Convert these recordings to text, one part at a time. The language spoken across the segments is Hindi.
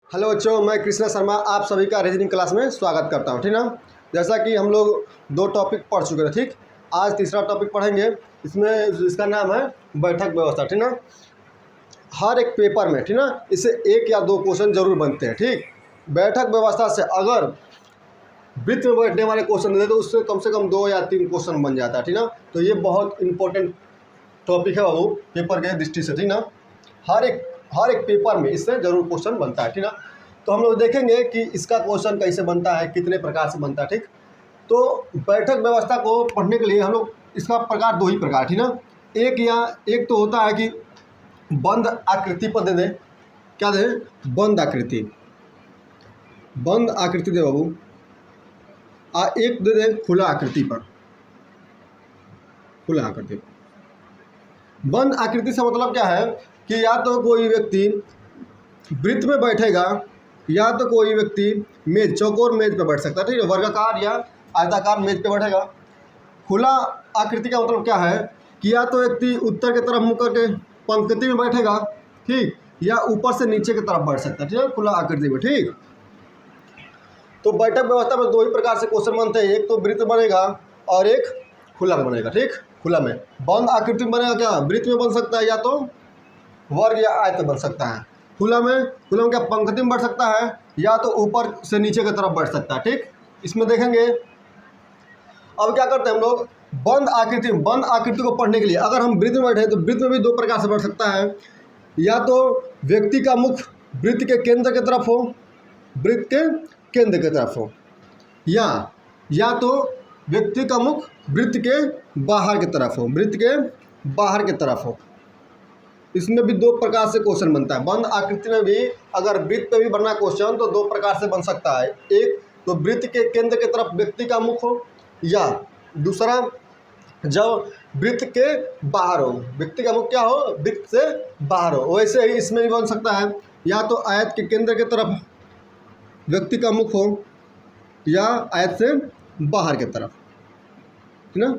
हेलो बच्चों, मैं कृष्णा शर्मा आप सभी का रीजनिंग क्लास में स्वागत करता हूं। ठीक ना। जैसा कि हम लोग दो टॉपिक पढ़ चुके थे, ठीक। आज तीसरा टॉपिक पढ़ेंगे। इसमें इसका नाम है बैठक व्यवस्था। ठीक ना। हर एक पेपर में, ठीक ना, इससे एक या दो क्वेश्चन जरूर बनते हैं। ठीक। बैठक व्यवस्था से अगर वृत्त में बैठने वाले क्वेश्चन दे तो उससे कम से कम 2 या 3 क्वेश्चन बन जाता है। ठीक ना। तो ये बहुत इंपॉर्टेंट टॉपिक है बाबू, पेपर के दृष्टि से। ठीक ना। हर एक पेपर में इससे जरूर क्वेश्चन बनता है। ठीक ना। तो हम लोग देखेंगे कि इसका क्वेश्चन कैसे बनता है, कितने प्रकार से बनता है। ठीक। तो बैठक व्यवस्था को पढ़ने के लिए हम लोग इसका प्रकार 2 ही प्रकार, ठीक ना। एक तो होता है कि बंद आकृति पर दे दें। क्या दे? बंद आकृति। बंद आकृति दे बाबू। एक दे दें खुला आकृति पर। खुला आकृति। बंद आकृति से मतलब क्या है कि या तो कोई व्यक्ति वृत्त में बैठेगा या तो कोई व्यक्ति मेज, चौकोर मेज पर बैठ सकता है। ठीक है। वर्गाकार या आयताकार मेज पे बैठेगा। खुला आकृति का मतलब क्या है कि या तो व्यक्ति उत्तर की तरफ मुँह करके पंक्ति में बैठेगा, ठीक, या ऊपर से नीचे की तरफ बैठ सकता है। ठीक है। खुला आकृति में। ठीक। तो बैठक व्यवस्था में 2 ही प्रकार से क्वेश्चन बनते हैं। एक तो वृत्त बनेगा और एक खुला में बनेगा। ठीक। खुला में बंद आकृति में बनेगा, क्या वृत्त में बन सकता है या तो वर्ग या आयत बन सकता है। खुला में क्या पंक्ति में बैठ सकता है या तो ऊपर से नीचे की तरफ बैठ सकता है। ठीक। इसमें देखेंगे। अब क्या करते हैं हम लोग, बंद आकृति को पढ़ने के लिए अगर हम वृत्त में बैठे तो वृत्त में भी 2 प्रकार से बैठ सकता है। या तो व्यक्ति का मुख वृत्त के केंद्र की तरफ हो, वृत्त के केंद्र की तरफ हो, या तो व्यक्ति का मुख वृत्त के बाहर की तरफ हो, वृत्त के बाहर की तरफ हो। इसमें भी 2 प्रकार से क्वेश्चन बनता है। बंद आकृति में भी अगर वृत्त पे भी बनना क्वेश्चन तो 2 प्रकार से बन सकता है। एक तो वृत्त के केंद्र की तरफ व्यक्ति का मुख हो, या दूसरा जब वृत्त के बाहर हो, व्यक्ति का मुख क्या हो, वृत्त से बाहर हो। वैसे ही इसमें भी बन सकता है, या तो आयत के केंद्र की तरफ व्यक्ति का मुख हो या आयत से बाहर की तरफ। ठीक ना।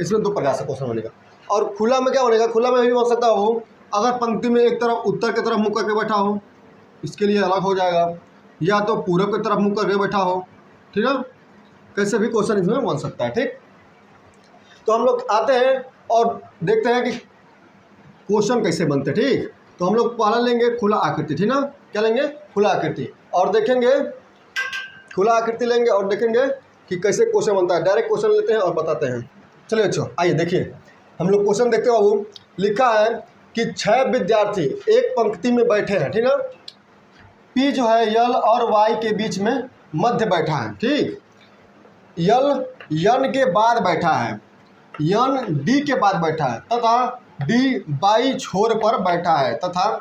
इसमें 2 प्रकार से क्वेश्चन बनेगा। और खुला में क्या बनेगा, खुला में भी बन सकता हो अगर पंक्ति में एक तरफ उत्तर की तरफ मुँह करके बैठा हो, इसके लिए अलग हो जाएगा, या तो पूरब की तरफ मुँह करके बैठा हो। ठीक है। कैसे भी क्वेश्चन इसमें बन सकता है। ठीक। तो हम लोग आते हैं और देखते हैं कि क्वेश्चन कैसे बनते हैं। ठीक। तो हम लोग पहला लेंगे खुला आकृति। ठीक ना। क्या लेंगे? खुला आकृति। और देखेंगे, खुला आकृति लेंगे और देखेंगे कि कैसे क्वेश्चन बनता है। डायरेक्ट क्वेश्चन लेते हैं और बताते हैं। चलिए बच्चों आइए देखिए, हम लोग क्वेश्चन देखते हैं बाबू। लिखा है कि 6 विद्यार्थी एक पंक्ति में बैठे हैं। ठीक ना। पी जो है यल और वाई के बीच में मध्य बैठा है। ठीक। यल यन के बाद बैठा है, यन डी के बाद बैठा है, तथा डी बाई छोर पर बैठा है, तथा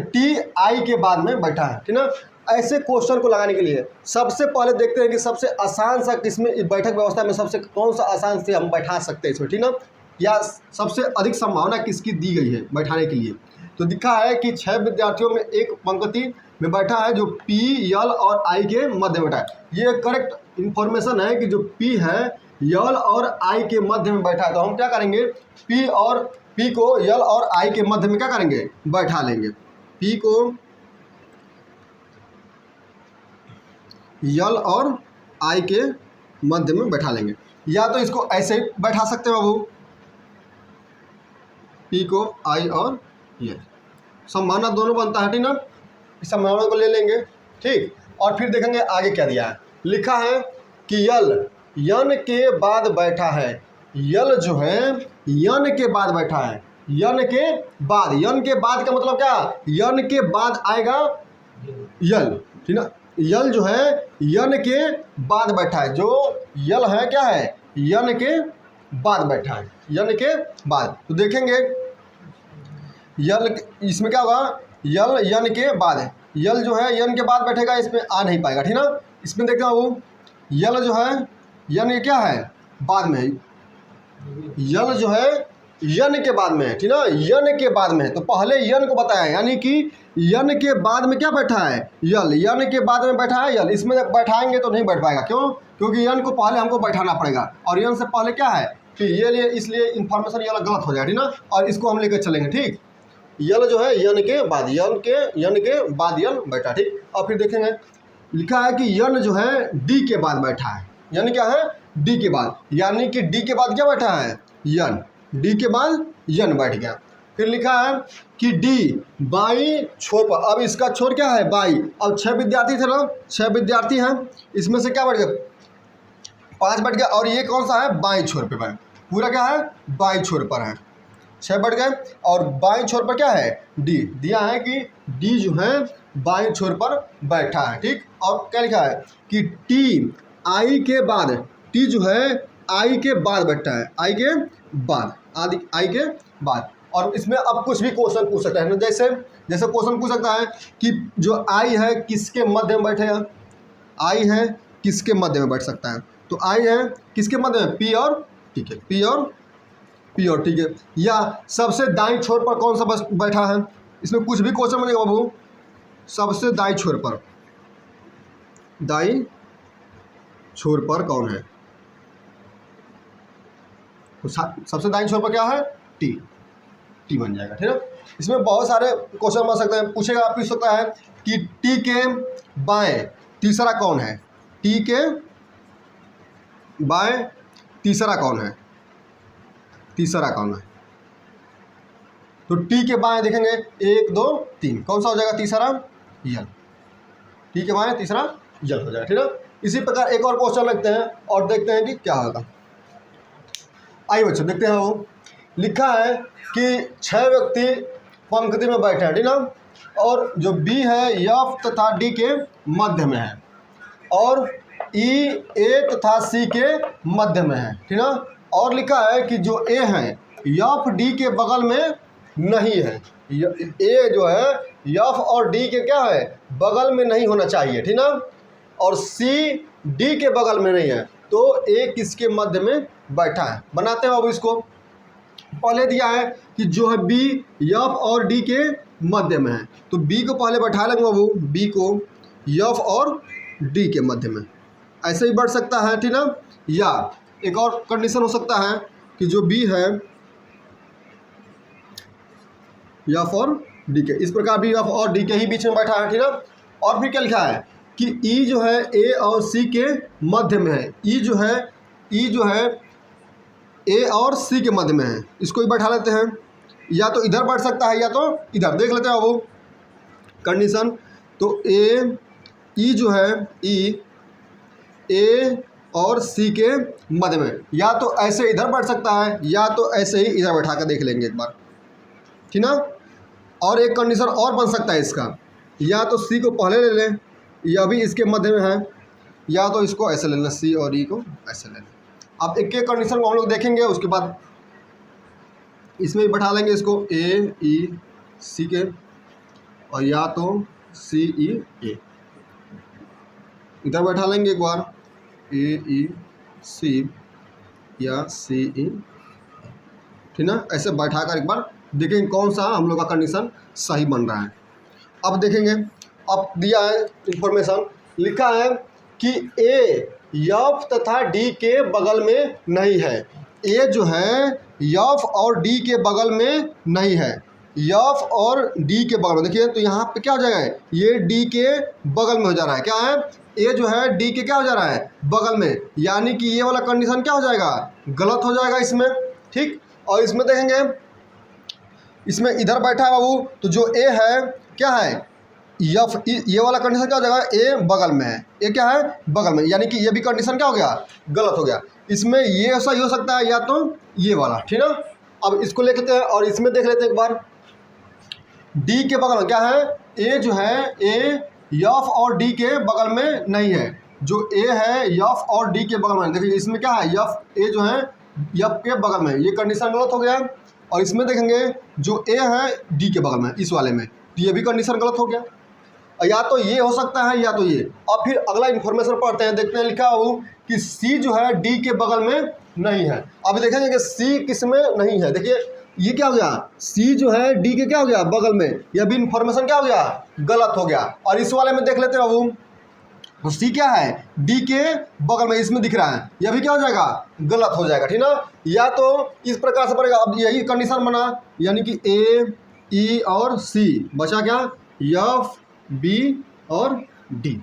टी आई के बाद में बैठा है। ठीक ना। ऐसे क्वेश्चन को लगाने के लिए सबसे पहले देखते हैं कि सबसे आसान सा किसमें बैठक व्यवस्था में सबसे कौन सा आसान से हम बैठा सकते हैं इसमें। ठीक ना। या सबसे अधिक संभावना किसकी दी गई है बैठाने के लिए। तो दिखा है कि 6 विद्यार्थियों में एक पंक्ति में बैठा है जो पी यल और आई के मध्य में बैठा है। ये करेक्ट इन्फॉर्मेशन है कि जो पी है यल और आई के मध्य में बैठा है। तो हम क्या करेंगे, पी को यल और आई के मध्य में क्या करेंगे, बैठा लेंगे। पी को यल और आई के मध्य में बैठा लेंगे, या तो इसको ऐसे ही बैठा सकते हैं बाबू, पी को आई और यल। संभावना दोनों बनता है। ठीक ना। इस संभावना को ले लेंगे। ठीक। और फिर देखेंगे आगे क्या दिया है। लिखा है कि यल यन के बाद बैठा है। यल जो है यन के बाद बैठा है। यन के बाद का मतलब क्या, यन के बाद आएगा यल। ठीक ना। यल जो है यन के बाद बैठा है। जो यल है क्या है, यन के बाद बैठा है, यन के बाद। तो देखेंगे यल इसमें क्या होगा, यल यन के बाद है। यल जो है यन के बाद बैठेगा, इसमें आ नहीं पाएगा। ठीक ना। इसमें देखते हो यल जो है यन क्या है, बाद में है। यल जो है यन के बाद में है। ठीक ना। यन के बाद में है तो पहले यन को बताया, यानी कि यन के बाद में क्या बैठा है, यल। यन के बाद में बैठा है यल। इसमें बैठाएंगे तो नहीं बैठ पाएगा। क्यों? क्योंकि यन को पहले हमको बैठाना पड़ेगा और यन से पहले क्या है कि ये लिए, इसलिए इन्फॉर्मेशन ये गलत हो जाएगा। ठीक ना। और इसको हम लेकर चलेंगे। ठीक। यल जो है यन के बाद, यन के बाद यल बैठा, ठीक। और फिर देखेंगे लिखा है कि यन जो है डी के बाद बैठा है, यन क्या है डी के बाद, यानी कि डी के बाद क्या बैठा है यन, डी के बाद यन बैठ गया। फिर लिखा है कि डी बाई छोर पर, अब इसका छोर क्या है बाई, अब 6 विद्यार्थी थे ना, 6 विद्यार्थी हैं, इसमें से क्या बैठ गया 5 बैठ गया, और ये कौन सा है बाई छोर पे बैठ, पूरा क्या है बाई छोर पर है, 6 बैठ गए, और बाई छोर पर क्या है डी, दिया है कि डी जो है बाई छोर पर बैठा है, ठीक। और क्या लिखा है कि टी आई के बाद, टी जो है आई के बाद बैठा है, आई के बाद, आदि आई के बाद। और इसमें अब कुछ भी क्वेश्चन पूछ सकता है ना, जैसे क्वेश्चन पूछ सकता है कि जो आई है किसके मध्य में बैठेगा, आई है किसके मध्य में बैठ सकता है, तो आई है किसके मध्य में पी और टी के, पी और टी के, या सबसे दाईं छोर पर कौन सा बस बैठा है, इसमें कुछ भी क्वेश्चन बनेगा बाबू, सबसे दाईं छोर पर, दाईं छोर पर कौन है, तो सबसे दाईं छोर पर क्या है टी, टी बन जाएगा, ठीक है। इसमें बहुत सारे क्वेश्चन बन सकते हैं, पूछ सकता है कि टी के बाएं तीसरा कौन है, टी के बाएं तीसरा कौन है, तीसरा कौन है, तो टी के बाएं देखेंगे 1 2 3, कौन सा हो जाएगा तीसरा यल, टी के बाएं तीसरा यल हो जाएगा, ठीक है। इसी प्रकार एक और क्वेश्चन लगते हैं और देखते हैं कि क्या होगा। आइए बच्चों देखते हैं, वो लिखा है कि 6 व्यक्ति पंक्ति में बैठे हैं, ठीक ना, और जो बी है एफ तथा डी के मध्य में है, और ई ए तथा सी के मध्य में है, ठीक ना, और लिखा है कि जो ए है एफ डी के बगल में नहीं है, ए जो है एफ और डी के क्या है बगल में नहीं होना चाहिए, ठीक ना, और सी डी के बगल में नहीं है, तो ए किसके मध्य में बैठा है। बनाते हैं अब इसको, पहले दिया है कि जो है बी एफ और डी के मध्य में है, तो बी को पहले बैठा लेंगे बाबू, बी को एफ और डी के मध्य में, ऐसे ही बढ़ सकता है, ठीक ना, या एक और कंडीशन हो सकता है कि जो बी है एफ और डी के, इस प्रकार भी एफ और डी के ही बीच में बैठा है, ठीक ना। और फिर क्या लिखा है कि ई जो है ए और सी के मध्य में है, ई जो है ए और सी के मध्य में है, इसको ही बैठा लेते हैं, या तो इधर बैठ सकता है या तो इधर, देख लेते हैं वो कंडीशन। तो ई जो है ई ए और सी के मध्य में, या तो ऐसे इधर बैठ सकता है या तो ऐसे ही इधर बैठा कर देख लेंगे एक बार, ठीक ना। और एक कंडीशन और बन सकता है इसका, या तो सी को पहले ले लें, या भी इसके मध्य में है, या तो इसको ऐसे ले लें, सी और ई को ऐसे ले लें। अब एक एक कंडीशन को हम लोग देखेंगे, उसके बाद इसमें भी बैठा लेंगे इसको ए ई सी के, और या तो सी ई ए, इधर बैठा लेंगे एक बार ए ई सी या सी ई, ठीक ना, ऐसे बैठा कर एक बार देखेंगे कौन सा हम लोग का कंडीशन सही बन रहा है। अब देखेंगे, अब दिया है इंफॉर्मेशन, लिखा है कि ए एफ तथा डी के बगल में नहीं है, ए जो है एफ और डी के बगल में नहीं है, एफ और डी के बगल में, देखिए तो यहाँ पे क्या हो जाएगा, ये डी के बगल में हो जा रहा है, क्या है ए जो है डी के क्या हो जा रहा है बगल में, यानी कि ये वाला कंडीशन क्या हो जाएगा गलत हो जाएगा इसमें, ठीक। और इसमें देखेंगे, इसमें इधर बैठा है बाबू, तो जो ए है क्या है एफ, ये वाला कंडीशन क्या हो जाएगा ए बगल में है, ए क्या है बगल में, यानी कि ये भी कंडीशन क्या हो गया गलत हो गया। इसमें ये सही हो सकता है या तो ये वाला, ठीक ना। अब इसको ले लेते हैं और इसमें देख लेते हैं एक बार, डी के बगल में क्या है, ए जो है ए एफ और डी के बगल में नहीं है, जो ए है एफ और डी के बगल में, देखिए इसमें क्या है एफ, ए जो है एफ के बगल में, ये कंडीशन गलत हो गया। और इसमें देखेंगे जो ए है डी के बगल में, इस वाले में, तो ये भी कंडीशन गलत हो गया, या तो ये हो सकता है या तो ये। और फिर अगला इन्फॉर्मेशन पढ़ते हैं, देखते हैं लिखा हो कि सी जो है डी के बगल में नहीं है। अब देखेंगे कि सी किस में नहीं है, देखिए ये क्या हो गया, सी जो है डी के क्या हो गया बगल में, यह भी इन्फॉर्मेशन क्या हो गया गलत हो गया। और इस वाले में देख लेते हैं बाबू, तो सी क्या है डी के बगल में, इसमें दिख रहा है, यह भी क्या हो जाएगा गलत हो जाएगा, ठीक ना। या तो इस प्रकार से पड़ेगा, अब यही कंडीशन बना, यानी कि ए ई और सी, बचा क्या, एफ बी और डी।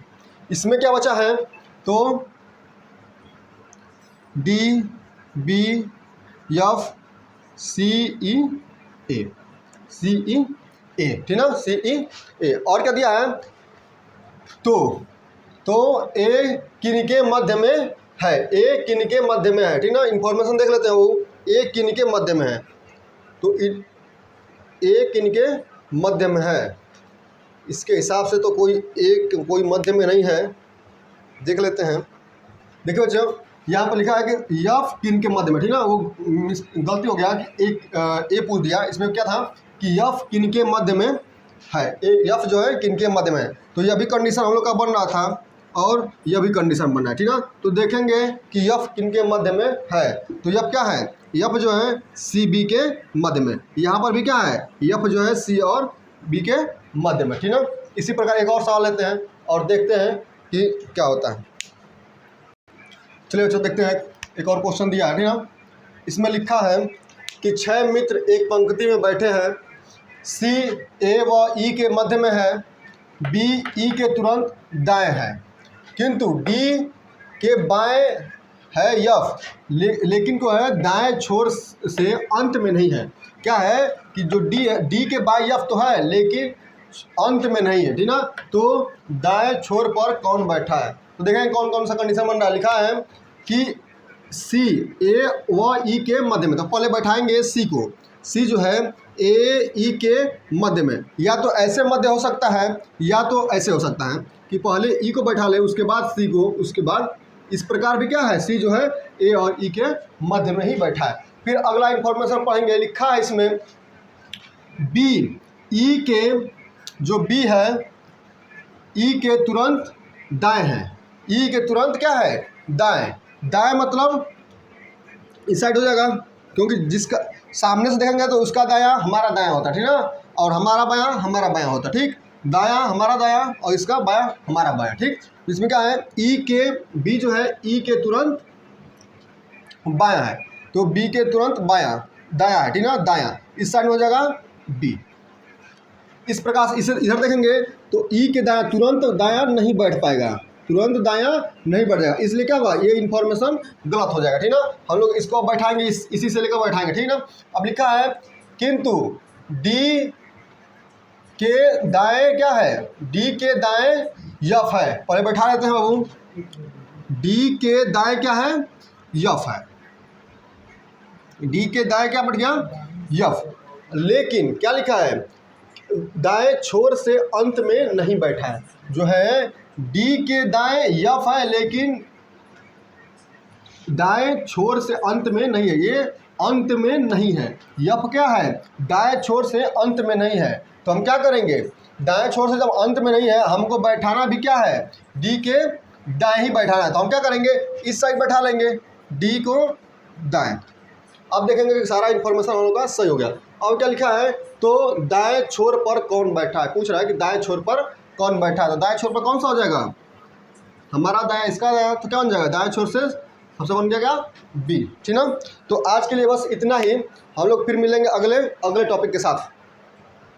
इसमें क्या बचा है, तो डी बी एफ सी ई ए, सी ई ए, ठीक ना, सी ई ए। और क्या दिया है, तो ए किनके मध्य में है, ए किनके मध्य में है, ठीक ना, इंफॉर्मेशन देख लेते हैं। वो ए किनके मध्य में है, तो ए किनके मध्य में है, इसके हिसाब से तो कोई मध्य में नहीं है, देख लेते हैं। देखिए बच्चों, यहाँ पर लिखा है कि यफ किनके मध्य में, ठीक ना, वो गलती हो गया कि एक ए पूछ दिया। इसमें क्या था कि यफ किनके मध्य में है, यफ जो है किनके मध्य में है, तो यह भी कंडीशन हम लोग का बन रहा था और यह भी कंडीशन बन रहा है, ठीक ना। तो देखेंगे कि यफ किनके मध्य में है, तो यफ क्या है, यफ जो है सी बी के मध्य में। यहाँ पर भी क्या है, यफ जो है सी और बी के मध्य में, ठीक ना। इसी प्रकार एक और सवाल लेते हैं और देखते हैं कि क्या होता है। चलिए बच्चों देखते हैं, एक और क्वेश्चन दिया है, ठीक ना। इसमें लिखा है कि 6 मित्र एक पंक्ति में बैठे हैं, सी ए व ई के मध्य में है, बी ई के तुरंत दाएं है, किंतु डी के बाएं है यफ, लेकिन को है दाएं छोर से अंत में नहीं है। क्या है कि जो डी के बाएं यफ तो है लेकिन अंत में नहीं है, ठीक ना। तो दाएं छोर पर कौन बैठा है, तो देखें कौन कौन सा कंडीशन बन रहा है। लिखा है कि सी ए व ई के मध्य में, तो पहले बैठाएंगे सी को, सी जो है ए ई के मध्य में, या तो ऐसे मध्य हो सकता है या तो ऐसे हो सकता है कि पहले ई को बैठा ले उसके बाद सी को, उसके बाद इस प्रकार भी क्या है, सी जो है ए और ई के मध्य में ही बैठा है। फिर अगला इंफॉर्मेशन पढ़ेंगे, लिखा है इसमें बी ई के, जो बी है ई के तुरंत दाएं है, ई के तुरंत क्या है, दाएं, दाएं मतलब इस साइड हो जाएगा, क्योंकि जिसका सामने से देखेंगे तो उसका दायां हमारा दायां होता है, ठीक ना, और हमारा बायां हमारा बायां होता है, ठीक, दायां हमारा दायां और इसका बायां हमारा बायां, ठीक। इसमें क्या है, ई के बी जो है ई के तुरंत बायां है, तो बी के तुरंत बायां दायां है, ठीक ना, दायां इस साइड में हो जाएगा बी। इस प्रकार से इसे इधर देखेंगे तो ई के दायां तुरंत दायां नहीं बैठ पाएगा, तुरंत दायां नहीं बैठ जाएगा, इसलिए क्या होगा, ये इन्फॉर्मेशन गलत हो जाएगा, ठीक ना। हम लोग इसको बैठाएंगे, इसी से लेकर बैठाएंगे, ठीक ना। अब लिखा है किंतु डी के दाएं क्या है, डी के दाएं यफ है, पहले बैठा लेते हैं बाबू, डी के दाएं क्या है, यफ है, डी के दाएं क्या बैठ गया, यफ, लेकिन क्या लिखा है, दाएं छोर से अंत में नहीं बैठा है, जो है डी के दाएं यफ है लेकिन दाएं छोर से अंत में नहीं है, ये अंत में नहीं है, यफ क्या है, दाएं छोर से अंत में नहीं है, तो हम क्या करेंगे, दाएं छोर से जब अंत में नहीं है, हमको बैठाना भी क्या है, डी के दाएं ही बैठाना है, तो हम क्या करेंगे, इस साइड बैठा लेंगे डी को दाएं। अब देखेंगे कि सारा इन्फॉर्मेशन हम लोग का सही हो गया। अब क्या लिखा है, तो दाएं छोर पर कौन बैठा है, पूछ रहा है कि दाएं छोर पर कौन बैठा है, तो दाएं छोर पर कौन सा हो जाएगा, हमारा दायां, इसका दायां, तो क्या बन जाएगा, दाएं छोर से सबसे बन गया क्या, बी, ठीक ना। तो आज के लिए बस इतना ही, हम लोग फिर मिलेंगे अगले टॉपिक के साथ।